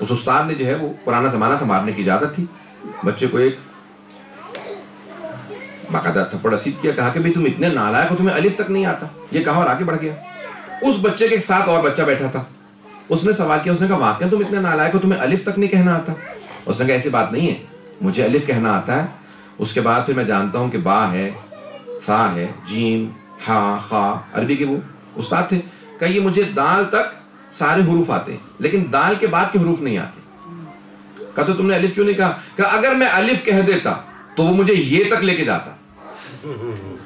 اس استاد نے جو ہے وہ پرانا زمانہ تھا، مارنے کی اجازت تھی، بچے کو ایک باقاعدہ تھپڑ رسید کیا، کہا کہ بھئی تم اتنے نالائق ہو تمہیں الف تک نہیں آتا، یہ کہا اور آگے بڑھ گیا۔ اس بچے کے ساتھ اور بچہ بیٹھا تھا، اس نے سوال کیا، اس نے کہا واقعا تم اتنے نالائق ہو تمہیں الف تک نہیں کہنا آتا؟ اس نے کہا ایسی بات نہیں ہے، مجھے الف کہنا آتا ہے، اس کے بعد پھر میں جانتا ہوں کہ با ہے، سا ہے، جیم، ہا، خا، عربی کے وہ استاد تھے، کہا یہ مجھے دال تک سارے حروف آتے ہیں لیکن دال کے بعد کے حروف نہیں آتے۔ کہا تو تم نے الف کیوں نہیں کہا؟ کہا اگر میں الف کہہ دیتا تو وہ مجھے یہ تک لے کے جاتا۔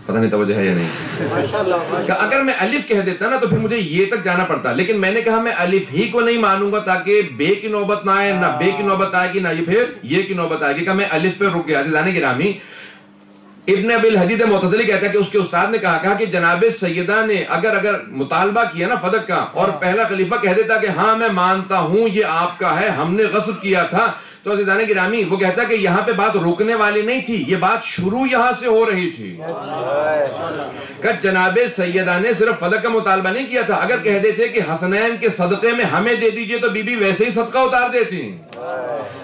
پتہ نہیں توجہ ہے یا نہیں؟ کہ اگر میں الف کہہ دیتا نا تو پھر مجھے یہ تک جانا پڑتا، لیکن میں نے کہا میں الف ہی کو نہیں مانوں گا تاکہ بے کی نوبت نہ آئے، نہ بے کی نوبت آئے گی نہ یہ پھر یہ کی نوبت آئے گی، کہ میں الف پہ رک گیا۔ عزیزان گرامی، ابن ابی الحدید معتزلی کہتا ہے کہ اس کے استاد نے کہا کہ جناب سیدہ نے اگر مطالبہ کیا نا فدق کا اور پہلا خلیفہ کہہ دیتا کہ ہاں میں مانتا ہوں یہ آپ کا ہے، ہم نے غصب کیا تھا، تو عزیزان گرامی وہ کہتا ہے کہ یہاں پہ بات رکنے والی نہیں تھی، یہ بات شروع یہاں سے ہو رہی تھی۔ کہ جناب سیدہ نے صرف فدق کا مطالبہ نہیں کیا تھا، اگر کہہ دیتے کہ حسنین کے صدقے میں ہمیں دے دیجئے تو بی بی ویسے ہی صدقہ اتار دیتی۔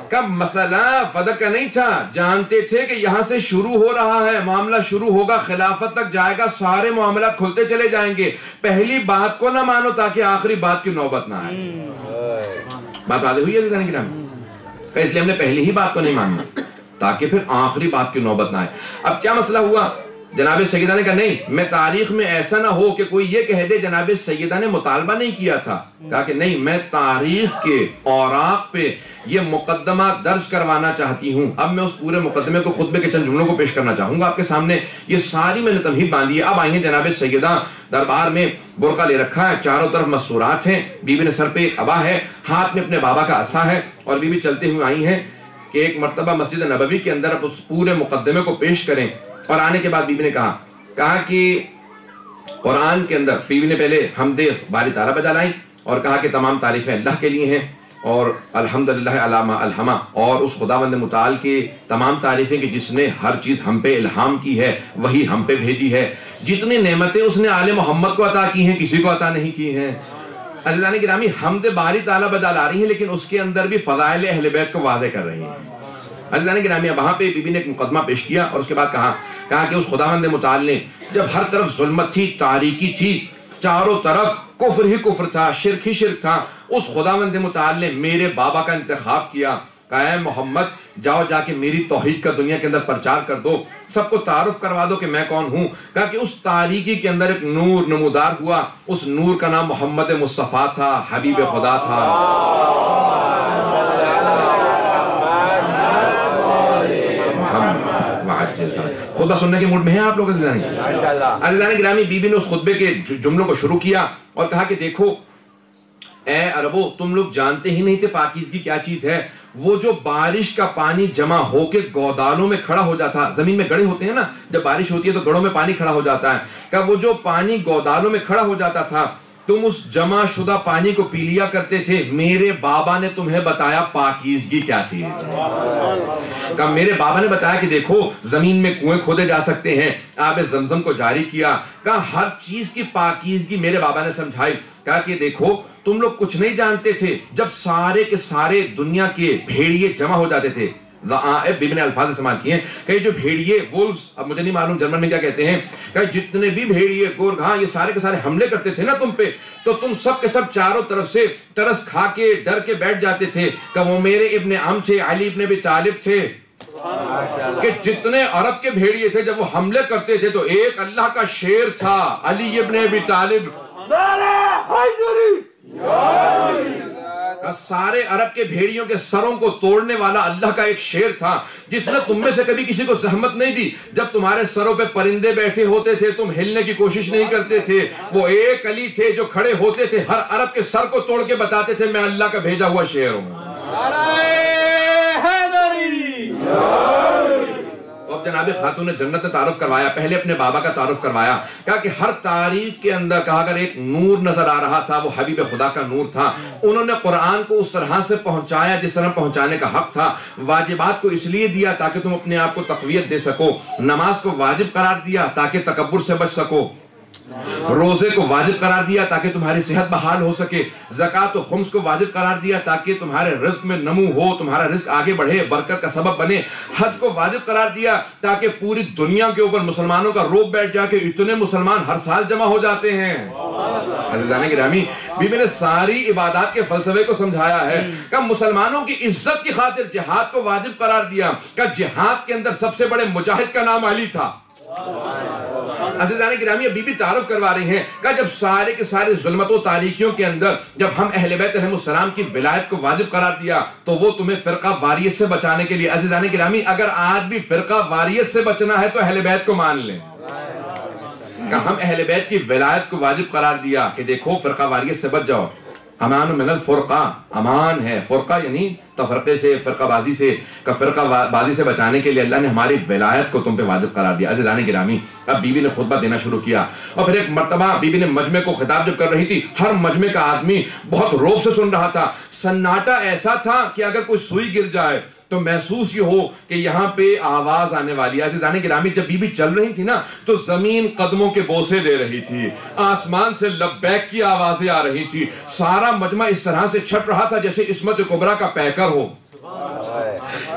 کہ مسئلہ فدق کا نہیں تھا، جانتے تھے کہ یہاں سے شروع ہو رہا ہے، معاملہ شروع ہوگا، خلافت تک جائے گا، سارے معاملات کھلتے چلے جائیں گے، پہلی بات کو نہ مانو تاکہ آخری بات کی نوبت نہ آئے۔ بات واضح ہوئی ہے عزیزان گرامی؟ اس لیے ہم نے پہلی ہی بات کو نہیں ماننا تاکہ پھر آخری بات کی نوبت نہ آئے۔ اب کیا مسئلہ ہوا؟ جناب سیدہ نے کہا نہیں، میں تاریخ میں ایسا نہ ہو کہ کوئی یہ کہہ دے جناب سیدہ نے مطالبہ نہیں کیا تھا۔ کہا کہ نہیں، میں تاریخ کے اوراق پہ یہ مقدمہ درج کروانا چاہتی ہوں۔ اب میں اس پورے مقدمے کو خطبے کے چند جملوں کو پیش کرنا چاہوں گا آپ کے سامنے۔ یہ ساری میں نے تمہید باندھی ہے۔ اب آئی ہیں جناب سیدہ، دربار میں برقع لے رکھا ہے، چاروں طرف مستورات ہیں، بی بی نے سر پہ ایک عبا ہے، ہاتھ میں اپنے بابا کا عصا ہے، اور بی بی چلتے ہوئے آئی ہیں کہ ایک مرتبہ مسجد نبوی کے اندر اب اس پورے مقدمے کو پیش کریں۔ اور آنے کے بعد بی بی نے کہا کہ قرآن کے اندر بی بی نے پہلے حمد باری تعالیٰ بجا لائیں اور کہا کہ تمام تعریفیں اللہ کے لیے ہیں، اور الحمدللہ علامہ الہما، اور اس خداوند متعال کے تمام تعریفیں کہ جس نے ہر چیز ہم پہ الہام کی ہے، وہی ہم پہ بھیجی ہے، جتنی نعمتیں اس نے آل محمد کو عطا کی ہیں کسی کو عطا نہیں کی ہیں۔ عزیزان گرامی، حمد باری تعالیٰ بجا لا رہی ہیں لیکن اس کے اندر بھی فضائل اہل بیت کو واضح کر رہی ہیں۔ عزیزان گرامی، وہاں پہ بی بی نے ایک مقدمہ پیش کیا اور اس کے بعد کہا کہ اس خداوند متعال نے جب ہر طرف ظلمت تھی، تاریکی تھی، چاروں طرف کفر ہی کفر تھا، شرک ہی شرک تھا، اس خداوند متعال نے میرے بابا کا انتخاب کیا، کہا اے محمد جاؤ جا کے میری توحید کا دنیا کے اندر پرچار کر دو، سب کو تعارف کروا دو کہ میں کون ہوں۔ کہا کہ اس تاریکی کے اندر ایک نور نمودار ہوا، اس نور کا نام محمد مصطفیٰ تھا، حبیب خدا تھا۔ خطبہ سننے کے موڈ میں ہیں آپ لوگ عزیزان گرامی؟ بی بی نے اس خطبے کے جملوں کو شروع کیا اور کہا کہ دیکھو اے عربو، تم لوگ جانتے ہی نہیں تھے پاکیزگی کیا چیز ہے۔ وہ جو بارش کا پانی جمع ہو کے گودالوں میں کھڑا ہو جاتا، زمین میں گڑھے ہوتے ہیں نا، جب بارش ہوتی ہے تو گڑھوں میں پانی کھڑا ہو جاتا ہے، کہ وہ جو پانی گودالوں میں کھڑا ہو جاتا تھا تم اس جمع شدہ پانی کو پی لیا کرتے تھے۔ میرے بابا نے تمہیں بتایا پاکیزگی کیا چیز ہے۔ کہ میرے بابا نے بتایا کہ دیکھو زمین میں کنویں کھودے جا سکتے ہیں، آب زمزم کو جاری کیا، کہ ہر چیز کی پاکیزگی میرے بابا نے سمجھائی۔ کہا کہ دیکھو تم لوگ کچھ نہیں جانتے تھے، جب سارے کے سارے دنیا کے بھیڑیے جمع ہو جاتے تھے، بی بی نے الفاظ استعمال کیے ہیں کہ جو بھیڑیے وولز، اب مجھے نہیں معلوم جرمن میں کیا کہتے ہیں، کہ جتنے بھی بھیڑیے گورگھاں یہ سارے کے سارے حملے کرتے تھے نا تم پہ، تو تم سب کے سب چاروں طرف سے ترس کھا کے ڈر کے بیٹھ جاتے تھے کہ وہ میرے ابن عم تھے، علی ابن ابی طالب تھے، کہ جتنے عرب کے بھیڑیے تھے جب وہ حملے کرتے تھے تو ایک اللہ کا شیر تھا، علی ابن ابی طالب۔ سارے عرب کے بھیڑیوں کے سروں کو توڑنے والا اللہ کا ایک شیر تھا، جس نے تم میں سے کبھی کسی کو زحمت نہیں دی۔ جب تمہارے سروں پہ پرندے بیٹھے ہوتے تھے تم ہلنے کی کوشش نہیں کرتے تھے، وہ ایک علی تھے جو کھڑے ہوتے تھے، ہر عرب کے سر کو توڑ کے بتاتے تھے میں اللہ کا بھیجا ہوا شیر ہوں۔ اب جناب خاتون جنت نے تعارف کروایا، پہلے اپنے بابا کا تعارف کروایا، کہا کہ ہر تاریخ کے اندر کہا اگر ایک نور نظر آ رہا تھا وہ حبیب خدا کا نور تھا۔ انہوں نے قرآن کو اس طرح سے پہنچایا جس طرح پہنچانے کا حق تھا، واجبات کو اس لیے دیا تاکہ تم اپنے آپ کو تقویت دے سکو، نماز کو واجب قرار دیا تاکہ تکبر سے بچ سکو، روزے کو واجب قرار دیا تاکہ تمہاری صحت بحال ہو سکے، زکوٰۃ و خمس کو واجب قرار دیا تاکہ تمہارے رزق میں نمو ہو، تمہارا رزق آگے بڑھے، برکت کا سبب بنے، حج کو واجب قرار دیا تاکہ پوری دنیا کے اوپر مسلمانوں کا روب بیٹھ جا کے اتنے مسلمان ہر سال جمع ہو جاتے ہیں۔ عزیزان گرامی، بی بی نے ساری عبادات کے فلسفے کو سمجھایا ہے کہ مسلمانوں کی عزت کی خاطر جہاد کو واجب قرار دیا، کہ جہاد کے اندر سب سے بڑے مجاہد کا نام علی تھا۔ عزیزان گرامی، بی بی تعارف کروا رہی ہیں کہ جب سارے کے سارے ظلمت و تاریکیوں کے اندر جب ہم اہل بیت علیہ السلام کی ولایت کو واجب قرار دیا تو وہ تمہیں فرقہ واریت سے بچانے کے لیے۔ عزیزان گرامی، اگر آج بھی فرقہ واریت سے بچنا ہے تو اہل بیت کو مان لیں کہ ہم اہل بیت کی ولایت کو واجب قرار دیا کہ دیکھو فرقہ واریت سے بچ جاؤ۔ امان من الفرقہ، امان ہے، فرقہ یعنی تفرقے سے، فرقہ بازی سے، کہ فرقہ بازی سے بچانے کے لیے اللہ نے ہماری ولایت کو تم پہ واجب قرار دیا۔ عزیزان گرامی، اب بی بی نے خطبہ دینا شروع کیا، اور پھر ایک مرتبہ بی بی نے مجمع کو خطاب جب کر رہی تھی، ہر مجمع کا آدمی بہت روب سے سن رہا تھا، سناٹا ایسا تھا کہ اگر کوئی سوئی گر جائے تو محسوس یہ ہو کہ یہاں پہ آواز آنے والی ہے۔ عزیزان گرامی، جب بی بی چل رہی تھی نا تو زمین قدموں کے بوسے دے رہی تھی، آسمان سے لبیک کی آوازیں آ رہی تھی، سارا مجمع اس طرح سے چھٹ رہا تھا جیسے عصمت کبریٰ کا پیکر ہو۔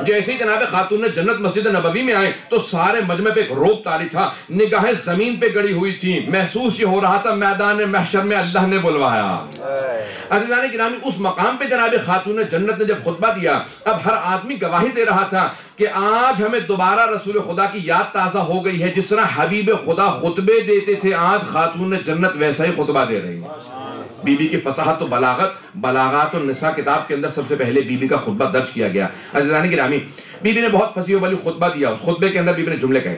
جیسے ہی جناب خاتون جنت مسجد نبوی میں آئے تو سارے مجمع پہ ایک روب طاری تھا، نگاہیں زمین پہ گڑی ہوئی تھی، محسوس یہ ہو رہا تھا میدان محشر میں اللہ نے بلوایا۔ عزیزان گرامی، اس مقام پہ جناب خاتون جنت نے جب خطبہ دیا، اب ہر آدمی گواہی دے رہا تھا کہ آج ہمیں دوبارہ رسول خدا کی یاد تازہ ہو گئی ہے، جس طرح حبیب خدا خطبے دیتے تھے آج خاتون جنت ویسا ہی خطبہ دے رہی ہے۔ بی بی کی فصاحت و بلاغات النساء کتاب کے اندر سب سے پہلے بی بی کا خطبہ درج کیا گیا۔ عزیزان گرامی، بی بی نے بہت فصیح و بلیغ خطبہ دیا، اس خطبے کے اندر بی بی نے جملے کہے،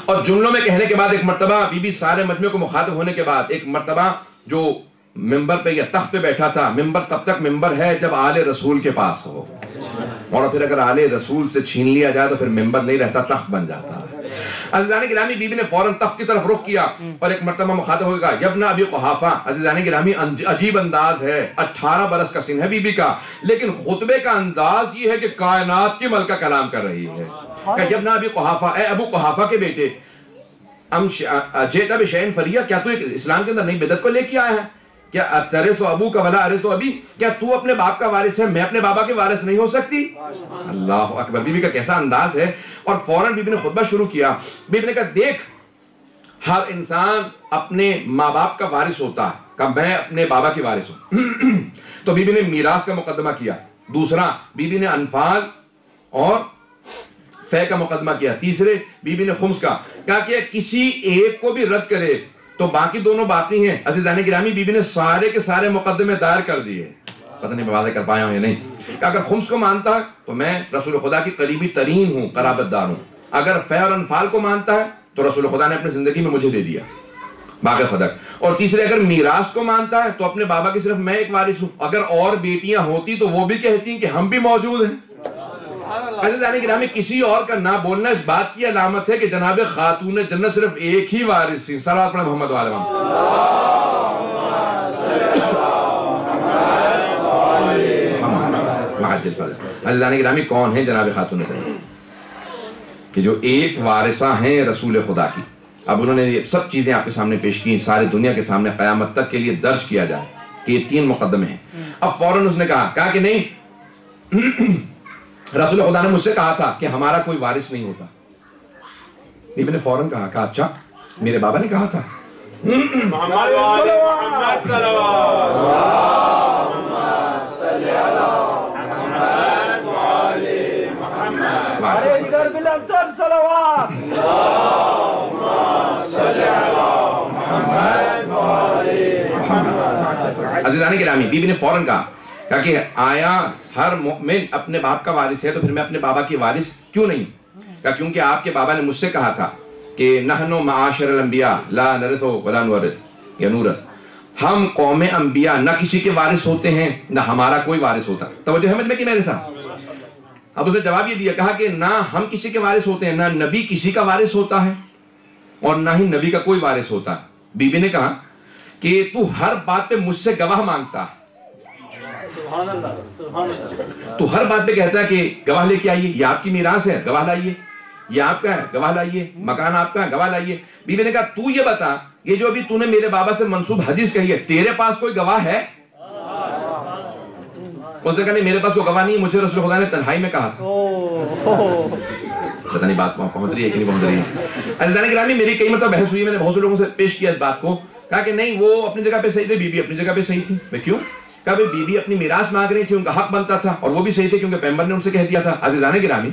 اور جملوں میں کہنے کے بعد ایک مرتبہ بی بی سارے مجمع کو مخاطب ہونے کے بعد ایک مرتبہ جو ممبر پہ یا تخت پہ بیٹھا تھا، ممبر تب تک ممبر ہے جب آل رسول کے پاس ہو، اور پھر اگر آل رسول سے چھین لیا جائے تو پھر ممبر نہیں رہتا، تخت بن جاتا ہے۔ عزیزان گرامی، بی بی نے فوراً تخت کی طرف رخ کیا اور ایک مرتبہ مخاطب ہوگا، یبن ابی قحافہ۔ عزیزان گرامی، عجیب انداز ہے، 18 برس کا سن ہے بی بی کا، لیکن خطبے کا انداز یہ ہے کہ کائنات کی ملکہ کلام کر رہی ہے کہ یبن ابی قحافہ، اے ابو قحافہ کے بیٹے، جیتا بشیء فریہ، کیا تو اسلام کے اندر نئی بدعت کو لے کے آیا ہے؟ کیا اترث ابوک ولا ارث ابی، کیا تو اپنے باپ کا وارث ہے، میں اپنے بابا کے وارث نہیں ہو سکتی؟ اللہ اکبر، بی بی کا کیسا انداز ہے۔ اور فوراً بی بی نے خطبہ شروع کیا، بی بی نے کہا دیکھ، ہر انسان اپنے ماں باپ کا وارث ہوتا ہے، کہ میں اپنے بابا کی وارث ہوں۔ تو بی بی نے میراث کا مقدمہ کیا، دوسرا بی بی نے انفال اور فے کا مقدمہ کیا، تیسرے بی بی نے خمس کا، کہا کہ کسی ایک کو بھی رد کرے تو باقی دونوں باتیں ہیں۔ عزیزان گرامی، بی بی نے سارے کے سارے مقدمے دائر کر دیے، پتہ نہیں میں واضح کر پایا ہوں یا نہیں، کہ اگر خمس کو مانتا ہے تو میں رسول خدا کی قریبی ترین ہوں، قرابت دار ہوں، اگر فے اور انفال کو مانتا ہے تو رسول خدا نے اپنی زندگی میں مجھے دے دیا، باغ فدق، اور تیسرے اگر میراث کو مانتا ہے تو اپنے بابا کی صرف میں ایک وارث ہوں، اگر اور بیٹیاں ہوتی تو وہ بھی کہتی ہیں کہ ہم بھی موجود ہیں۔ عزیزان گرامی، کسی اور کا نہ بولنا اس بات کی علامت ہے کہ جناب خاتون جنت صرف ایک ہی وارث تھی۔ صلوات پڑھیں محمد وعلی محمد۔ عزیزان گرامی، کون ہیں جناب خاتون جنت؟ کہ جو ایک وارثہ ہیں رسول خدا کی۔ اب انہوں نے یہ سب چیزیں آپ کے سامنے پیش کی، سارے دنیا کے سامنے قیامت تک کے لیے درج کیا جائے کہ یہ 3 مقدمے ہیں۔ اب فوراً اس نے کہا کہ نہیں، رسول خدا نے مجھ سے کہا تھا کہ ہمارا کوئی وارث نہیں ہوتا۔ بی بی نے فوراً کہا اچھا، میرے بابا نے کہا تھا۔ محمد وآل محمد صلوات، اللہم صلی علی محمد وآل محمد، علی جگر بالابطر صلوات، اللہم صلی علی محمد وآل محمد۔ عزیزان گرامی، بی بی نے فوراً کہا کہ آیا ہر مومن اپنے باپ کا وارث ہے تو پھر میں اپنے بابا کی وارث کیوں نہیں؟ کیونکہ آپ کے بابا نے مجھ سے کہا تھا کہ نحن معاشر الانبیاء لا نرث ولا نورث یا نورث، ہم قوم انبیاء نہ کسی کے وارث ہوتے ہیں نہ ہمارا کوئی وارث ہوتا۔ توجہ ہے میں کہ میرے ساتھ؟ اب اس نے جواب یہ دیا، کہا کہ نہ ہم کسی کے وارث ہوتے ہیں، نہ نبی کسی کا وارث ہوتا ہے اور نہ ہی نبی کا کوئی وارث ہوتا ہے۔ بی بی نے کہا کہ تو ہر بات پہ مجھ سے گواہ مانگتا ہے، تو ہر بات پہ کہتا ہے کہ گواہ لے کے آئیے، یہ آپ کی میراث ہے، گواہ لائیے، یہ آپ کا ہے گواہ لائیے، مکان آپ کا ہے گواہ لائیے۔ بیوی نے کہا تو یہ بتا، یہ جو ابھی تو نے میرے بابا سے منسوب حدیث کہی ہے، تیرے پاس کوئی گواہ ہے؟ اس نے کہا نہیں میرے پاس کوئی گواہ نہیں، مجھے رسول خدا نے تنہائی میں کہا تھا۔ پتہ نہیں بات پہنچ رہی ہے کہ نہیں پہنچ رہی ہے؟ عزیزان گرامی میری کئی مرتبہ بحث ہوئی، میں نے بہت سے لوگوں سے پیش کیا اس بات کو، کہا کہ نہیں وہ اپنی جگہ پہ صحیح تھے، بی بی اپنی جگہ پہ صحیح تھی۔ میں کیوں؟ کہا بھئی بی بی اپنی میراث مانگ رہی تھی، ان کا حق بنتا تھا، اور وہ بھی صحیح تھے کیونکہ پیغمبر نے ان سے کہہ دیا تھا۔ عزیزان گرامی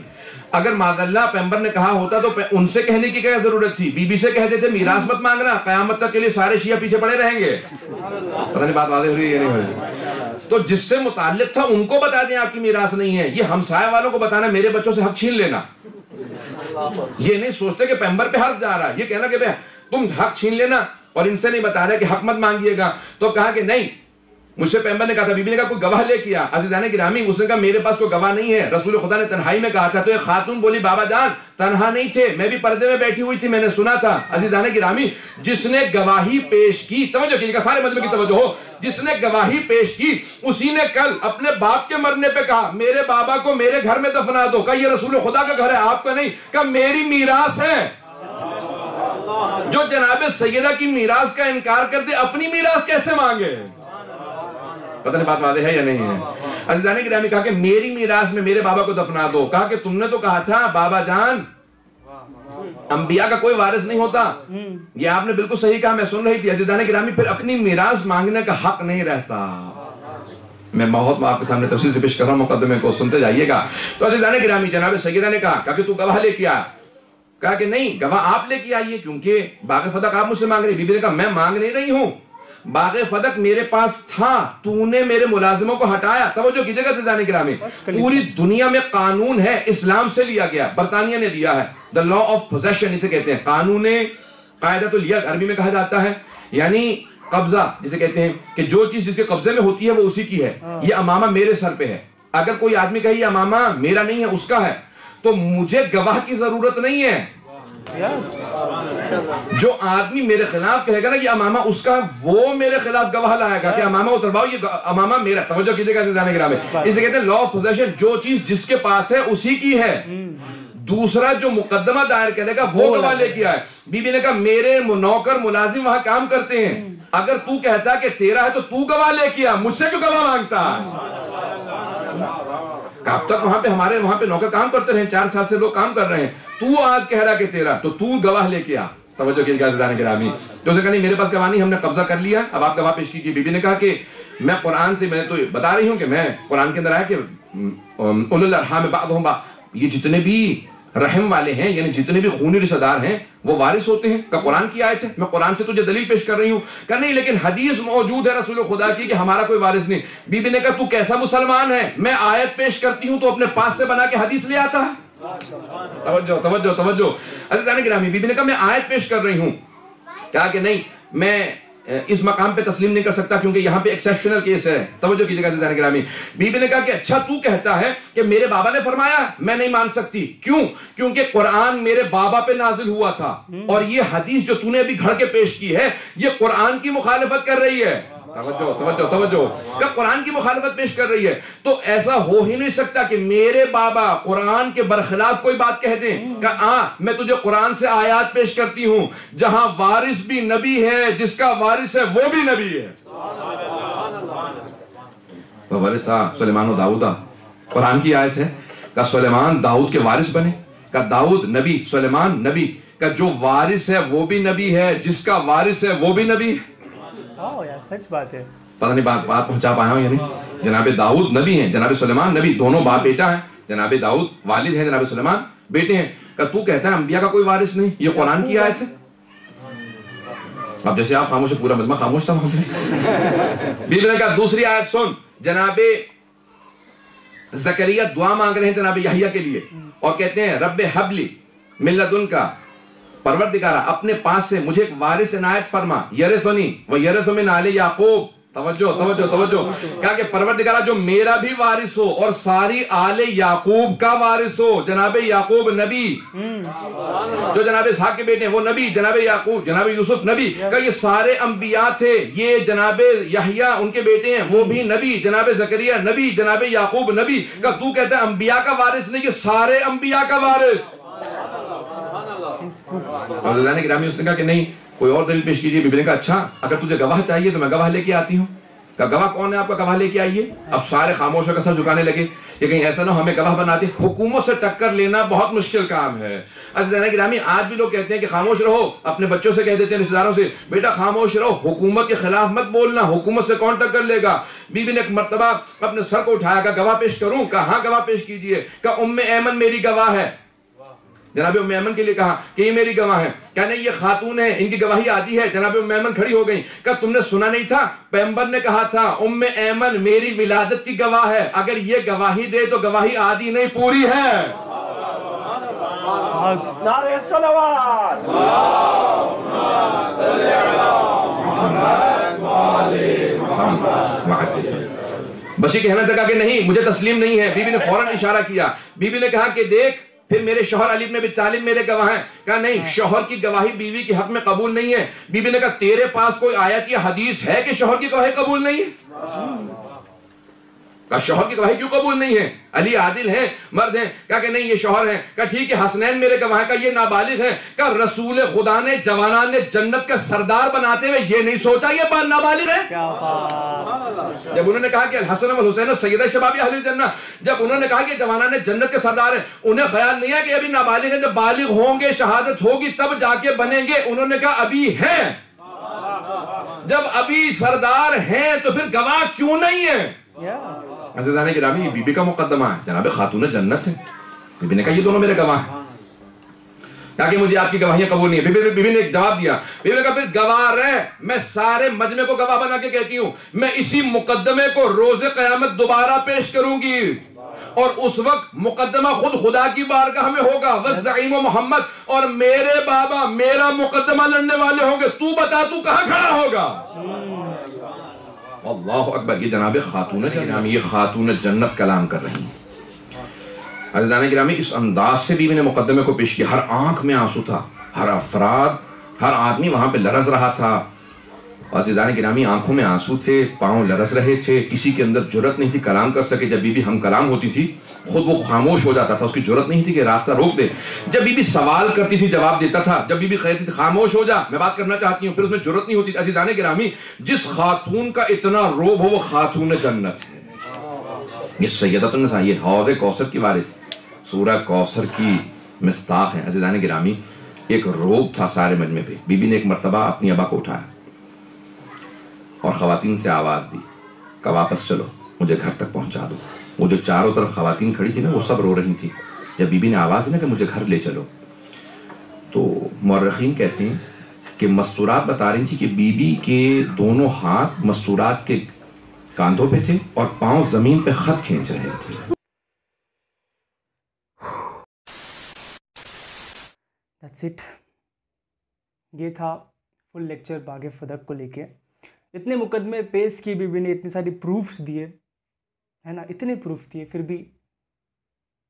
اگر معاذ اللہ پیغمبر نے کہا ہوتا تو ان سے کہنے کی کیا ضرورت تھی؟ بی بی سے کہہ دیتے میراث مت مانگنا، قیامت تک کے لیے سارے شیعہ پیچھے پڑے رہیں گے۔ پتہ نہیں بات واضح ہو رہی ہے یا نہیں ہو رہی؟ تو جس سے متعلق تھا ان کو بتا دیں آپ کی میراث نہیں ہے، یہ ہمسائے والوں کو بتانا میرے بچوں سے حق چھین لینا۔ یہ نہیں سوچتے کہ پیغمبر پہ حق جا رہا ہے، یہ کہنا کہ تم حق چھین لینا اور ان سے نہیں بتا رہے کہ حق مت مانگیے گا۔ تو کہا کہ نہیں، مجھ سے پیغمبر نے کہا تھا، بی بی نے کہا کوئی گواہ لے کیا۔ عزیزان گرامی اس نے کہا میرے پاس کوئی گواہ نہیں ہے، رسول خدا نے تنہائی میں کہا تھا۔ تو ایک خاتون بولی بابا جان تنہا نہیں تھے، میں بھی پردے میں بیٹھی ہوئی تھی، میں نے سنا تھا۔ عزیزان گرامی جس نے گواہی پیش کی، توجہ کیجیے گا سارے مجمع کی توجہ ہو، جس نے گواہی پیش کی اسی نے کل اپنے باپ کے مرنے پہ کہا میرے بابا کو میرے گھر میں دفنا دو۔ کہا یہ رسول خدا کا گھر ہے آپ کا نہیں، کہا میری میراث ہے۔ جو جناب سیدہ کی میراث کا انکار کرتے اپنی میراث کیسے مانگے؟ پتہ نہیں بات واضح ہے یا نہیں ہے؟ عزیزان گرامی کہا کہ میری میراث میں میرے بابا کو دفنا دو۔ کہا کہ تم نے تو کہا تھا بابا جان انبیاء کا کوئی وارث نہیں ہوتا، یہ آپ نے بالکل صحیح کہا، میں سن رہی تھی۔ عزیزان گرامی پھر اپنی میراث مانگنے کا حق نہیں رہتا۔ میں بہت آپ کے سامنے تفصیل سے پیش کر رہا ہوں، مقدمے کو سنتے جائیے گا۔ تو عزیزان گرامی جناب سیدہ نے کہا کہ تو گواہ لے کے آ۔ کہا کہ نہیں گواہ آپ لے کے آئیے کیونکہ باغ فدق آپ مجھ سے مانگ رہی۔ بی بی نے کہا میں مانگ نہیں رہی ہوں، باغ فدق میرے پاس تھا، تو نے میرے ملازموں کو ہٹایا۔ توجہ کیجئے گا عزیزان گرامی، پوری دنیا میں قانون ہے، اسلام سے لیا گیا، برطانیہ نے دیا ہے، the law of possession اسے کہتے ہیں، قانون قاعدۃ الید عربی میں کہا جاتا ہے، یعنی قبضہ جسے کہتے ہیں کہ جو چیز جس کے قبضے میں ہوتی ہے وہ اسی کی ہے۔ یہ امامہ میرے سر پہ ہے، اگر کوئی آدمی کہے یہ امامہ میرا نہیں ہے اس کا ہے تو مجھے گواہ کی ضرورت نہیں ہے۔ جو آدمی میرے خلاف کہے گا نا یہ امامہ اس کا، وہ میرے خلاف گواہ لائے گا کہ امامہ اترواؤ یہ امامہ میرا۔ توجہ کیجئے گا عزیزان گرامی، اسے کہتے ہیں لا آف پوزیشن، جو چیز جس کے پاس ہے اسی کی ہے۔ دوسرا جو مقدمہ دائر کرے گا وہ گواہ لے کے آئے۔ بی بی نے کہا میرے نوکر ملازم وہاں کام کرتے ہیں، اگر تو کہتا کہ تیرا ہے تو تو گواہ لے کے آ، مجھ سے کیوں گواہ مانگتا؟ اب تک وہاں پہ نوکر کام کرتے رہے، 4 سال سے لوگ کام کر رہے ہیں، تو آج کہہ رہا کہ تیرا، تو تو گواہ لے کے آ۔ توجہ کیجئے عزیزان گرامی، تو اسے کہا نہیں میرے پاس گواہ نہیں، ہم نے قبضہ کر لیا، اب آپ گواہ پیش کیجئے۔ بی بی نے کہا کہ میں قرآن سے، میں تو بتا رہی ہوں کہ میں قرآن کے اندر آیا کہ اولو الارحام بعضهم یہ جتنے بھی رحم والے ہیں یعنی جتنے بھی خونی رشتہ دار ہیں وہ وارث ہوتے ہیں۔ کہ قرآن کی آیت ہے، میں قرآن سے تجھے دلیل پیش کر رہی ہوں۔ کہ نہیں لیکن حدیث موجود ہے رسول خدا کی کہ ہمارا کوئی وارث نہیں۔ بی بی نے کہا تو کیسا مسلمان ہے، میں آیت پیش کرتی ہوں تو اپنے پاس سے بنا کے حدیث لے آتا ہے۔ توجہ توجہ توجہ عزیزان گرامی، بی بی نے کہا میں آیت پیش کر رہی ہوں۔ کہا کہ نہیں میں اس مقام پہ تسلیم نہیں کر سکتا کیونکہ یہاں پہ ایکسیپشنل کیس ہے۔ توجہ کیجئے گا عزیزان گرامی، بی بی نے کہا کہ اچھا تو کہتا ہے کہ میرے بابا نے فرمایا، میں نہیں مان سکتی۔ کیوں؟ کیونکہ قرآن میرے بابا پہ نازل ہوا تھا اور یہ حدیث جو تو نے ابھی گھڑ کے پیش کی ہے یہ قرآن کی مخالفت کر رہی ہے۔ توجہ توجہ توجہ، کہ قرآن کی مخالفت پیش کر رہی ہے، تو ایسا ہو ہی نہیں سکتا کہ میرے بابا قرآن کے برخلاف کوئی بات کہہ دیں۔ کہ میں تجھے قرآن سے آیات پیش کرتی ہوں جہاں وارث بھی نبی ہے، جس کا وارث ہے وہ بھی نبی ہے۔ وَوَرِثَ سلیمان و داؤد، قرآن کی آیت ہے کہ سلیمان داؤد کے وارث بنے، کہ داؤد نبی، سلیمان نبی، کہ جو وارث ہے وہ بھی نبی ہے، جس کا وارث ہے وہ بھی نبی ہے۔ سچ بات ہے، پتہ نہیں بات پہنچا پایا ہوں یا نہیں۔ جناب داؤد نبی ہیں، جناب سلیمان نبی، دونوں باپ بیٹا ہیں۔ جناب داؤد والد ہیں، جناب سلیمان بیٹے ہیں۔ کہ تو کہتا ہے انبیاء کا کوئی وارث نہیں، یہ قرآن کی آیت ہے۔ اب جیسے آپ خاموش ہے پورا مجمع خاموش تھا وہاں پہ۔ بیوی نے کہا دوسری آیت سن، جناب زکریا دعا مانگ رہے ہیں جناب یحییٰ کے لیے اور کہتے ہیں رب ہب لی من لدنک، پروردگارہ اپنے پاس سے مجھے ایک وارث عنایت فرما، یرثنی و یرث من آل یعقوب۔ توجہ توجہ توجہ، کہا کہ پروردگارہ جو میرا بھی وارث ہو اور ساری آل یعقوب کا وارث ہو۔ جناب یعقوب نبی، جو جناب اسحاق کے بیٹے ہیں وہ نبی، جناب یعقوب، جناب یوسف نبی، کہ یہ سارے انبیاء تھے۔ یہ جناب یحییٰ ان کے بیٹے ہیں وہ بھی نبی، جناب زکریا نبی، جناب یعقوب نبی۔ کہ تو کہتا ہے انبیاء کا وارث نہیں، یہ سارے انبیاء کا وارث۔ اور رضوان گرامی اس نے کہا کہ نہیں کوئی اور دلیل پیش کیجیے. بی بی نے کہا اچھا اگر تجھے گواہ چاہیے تو میں گواہ لے کے آتی ہوں. کہا گواہ کون ہے آپ کا, گواہ لے کے آئیے. اب سارے خاموش ہو کر سر جھکانے لگے کہ کہیں ایسا نہ ہو ہمیں گواہ بنا دے. حکومت سے ٹکر لینا بہت مشکل کام ہے. عزیزان گرامی آج بھی لوگ کہتے ہیں کہ خاموش رہو, اپنے بچوں سے کہہ دیتے ہیں رشتہ داروں سے بیٹا خاموش رہو, حکومت کے خلاف مت بولنا, حکومت سے کون ٹکر لے گا. بی بی نے ایک مرتبہ اپنے سر کو اٹھایا, کہا گواہ پیش کروں. کہا ہاں گواہ پیش کیجئے. کہا ام ایمن میری گواہ ہے. جناب ام ایمن کے لیے کہا کہ یہ میری گواہ ہے. کہا نہیں یہ خاتون ہے, ان کی گواہی عادی ہے. جناب ام ایمن کھڑی ہو گئی. کہا تم نے سنا نہیں تھا پیغمبر نے کہا تھا ام ایمن میری ولادت کی گواہ ہے, اگر یہ گواہی دے تو گواہی عادی نہیں پوری ہے. نعرہ صلوات اللہم صلی علی محمد وعلی محمد. بس یہ کہنا چاہا کہ نہیں مجھے تسلیم نہیں ہے. بی بی نے فوراً اشارہ کیا. بی بی نے کہا کہ دیکھ پھر میرے شوہر علی بن ابی طالب میرے گواہ ہیں. کہا نہیں شوہر کی گواہی بیوی کے حق میں قبول نہیں ہے. بی بی نے کہا تیرے پاس کوئی آیت یا حدیث ہے کہ شوہر کی گواہی قبول نہیں ہے؟ کہا شوہر کی گواہی کیوں قبول نہیں ہے؟ علی عادل ہیں, مرد ہیں. کہا کہ نہیں یہ شوہر ہیں. کہا ٹھیک ہے حسنین میرے گواہ ہیں. کہا یہ نابالغ ہیں. کہا رسول خدا نے جوانان نے جنت کا سردار بناتے ہوئے یہ نہیں سوچا یہ بات نابالغ ہے. جب انہوں نے کہا کہ الحسن والحسین سیدہ شباب اہل الجنہ, جب انہوں نے کہا کہ جوانان جنت کے سردار ہیں, انہیں خیال نہیں ہے کہ ابھی نابالغ ہیں, جب بالغ ہوں گے شہادت ہوگی تب جا کے بنیں گے. انہوں نے کہا ابھی ہیں. جب ابھی سردار ہیں تو پھر گواہ کیوں نہیں ہے؟ عزیزان گرامی بی بی کا مقدمہ ہے, جناب خاتون جنت ہے. بی بی نے کہا یہ دونوں میرے گواہ ہیں. کہا کہ مجھے آپ کی گواہیاں قبول نہیں ہے. بی بی نے ایک جواب دیا. بی بی نے کہا پھر گواہ رہ, میں سارے مجمع کو گواہ بنا کے کہتی ہوں میں اسی مقدمے کو روز قیامت دوبارہ پیش کروں گی, اور اس وقت مقدمہ خود خدا کی بارگاہ میں ہوگا. والزعیم محمد, اور میرے بابا میرا مقدمہ لڑنے والے ہوں گے. تو بتا تو کہاں کھڑا ہوگا؟ اللہ اکبر. یہ جناب خاتون جنت, یہ خاتون جنت کلام کر رہی ہیں. عزیزان گرامی اس انداز سے بھی میں نے مقدمے کو پیش کیا. ہر آنکھ میں آنسو تھا, ہر افراد ہر آدمی وہاں پہ لرز رہا تھا. عزیزان گرامی آنکھوں میں آنسو تھے, پاؤں لرز رہے تھے, کسی کے اندر جرت نہیں تھی کلام کر سکے. جب بی بی ہم کلام ہوتی تھی خود وہ خاموش ہو جاتا تھا, اس کی جرت نہیں تھی کہ راستہ روک دے. جب بی بی سوال کرتی تھی جواب دیتا تھا, جب بی بی کہتی تھی خاموش ہو جا میں بات کرنا چاہتی ہوں, پھر اس میں جرت نہیں ہوتی. عزیزان گرامی جس خاتون کا اتنا روب ہو وہ خاتون جنت ہے. یہ سیدۃ النساء, یہ حوض کوثر کی وارث, سورہ کوثر کی مصداق ہیں. عزیزان گرامی ایک روب تھا سارے مجمع پہ. بی بی نے ایک مرتبہ اپنی ابا کو اٹھایا اور خواتین سے آواز دی کہ واپس چلو مجھے گھر تک پہنچا دو. وہ جو چاروں طرف خواتین کھڑی تھی نا وہ سب رو رہی تھی. جب بی بی نے آواز دی نا کہ مجھے گھر لے چلو, تو مورخین کہتے ہیں کہ مستورات بتا رہی تھی کہ بی بی کے دونوں ہاتھ مستورات کے کاندھوں پہ تھے اور پاؤں زمین پہ خط کھینچ رہے تھے. That's it. یہ تھا فل لیکچر باغ فدق کو لے کے. اتنے مقدمے پیش کیے بی بی نے, اتنے ساری پروفز دیے ہے نا, اتنے پروف دیے, پھر بھی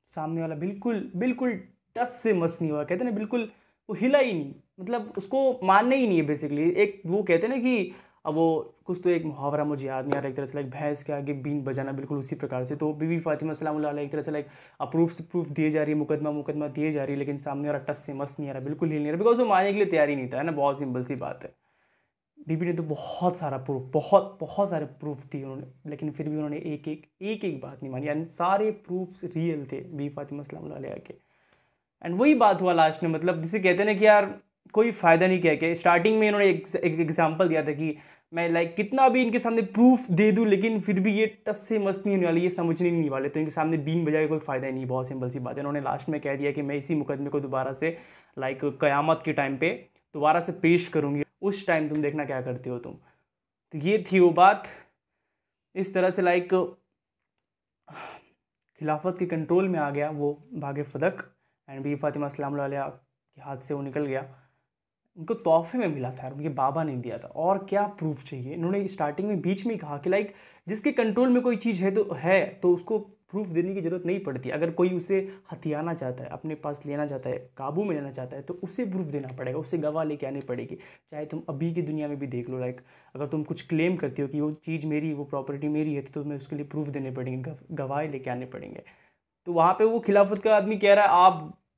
سامنے والا بالکل ٹس سے مس نہیں ہوا. کہتے ہیں نا بالکل وہ ہلا ہی نہیں, مطلب اس کو ماننا ہی نہیں ہے بیسکلی. ایک وہ کہتے ہیں نا کہ اب وہ کچھ تو ایک محاورہ مجھے یاد نہیں آ رہا, ایک طرح سے لائک بھینس کے آگے بین بجانا, بالکل اسی پرکار سے. تو بی بی فاطمہ سلام اللہ علیہ ایک طرح سے لائک پروف دیے جا رہی ہے, مقدمہ دیے جا رہی ہے, لیکن سامنے والا ٹس سے مس نہیں آ رہا, بالکل ہل نہیں رہا, بیکاز وہ ماننے کے لیے تیار ہی نہیں تھا, ہے نا. بہت سمپل سی بات ہے. بی بی نے تو بہت سارا پروف, بہت سارے پروف دیے انہوں نے, لیکن پھر بھی انہوں نے ایک بات نہیں مانی. یعنی سارے پروفس ریئل تھے بی فاطمہ سلام اللہ علیہ کے. اینڈ وہی بات ہوا لاسٹ میں, مطلب جسے کہتے ہیں نا کہ یار کوئی فائدہ نہیں کہہ کے. اسٹارٹنگ میں انہوں نے ایک ایگزامپل دیا تھا کہ میں لائک کتنا بھی ان کے سامنے پروف دے دوں لیکن پھر بھی یہ ٹس سے مس نہیں ہونے والی, یہ سمجھنے نہیں والے, تو ان کے سامنے بین بجائے کوئی فائدہ نہیں. بہت سمپل سی بات ہے. انہوں نے لاسٹ میں کہہ دیا کہ میں اسی مقدمے کو دوبارہ سے لائک قیامت کے ٹائم پہ دوبارہ سے پیش کروں گی, اس ٹائم تم دیکھنا کیا کرتے ہو تم. تو یہ تھی وہ بات. اس طرح سے لائک خلافت کے کنٹرول میں آ گیا وہ باغ فدق, اینڈ بی فاطمہ سلام اللہ علیہ کے ہاتھ سے وہ نکل گیا. ان کو تحفے میں ملا تھا, ان کے بابا نے دیا تھا. اور کیا پروف چاہیے. انہوں نے اسٹارٹنگ میں بیچ میں کہا کہ لائک جس کے کنٹرول میں کوئی چیز ہے تو اس کو پروف دینے کی ضرورت نہیں پڑتی. اگر کوئی اسے ہتھیانا چاہتا ہے, اپنے پاس لینا چاہتا ہے, قابو میں لینا چاہتا ہے, تو اسے پروف دینا پڑے گا, اسے گواہ لے کے آنی پڑے گی. چاہے تم ابھی کی دنیا میں بھی دیکھ لو, لائک اگر تم کچھ کلیم کرتی ہو کہ وہ چیز میری, وہ پراپرٹی میری ہے, تو تمہیں اس کے لیے پروف دینے پڑیں گے, گواہ لے کے آنے پڑیں گے. تو وہاں پہ وہ خلافت کا آدمی کہہ رہا ہے آپ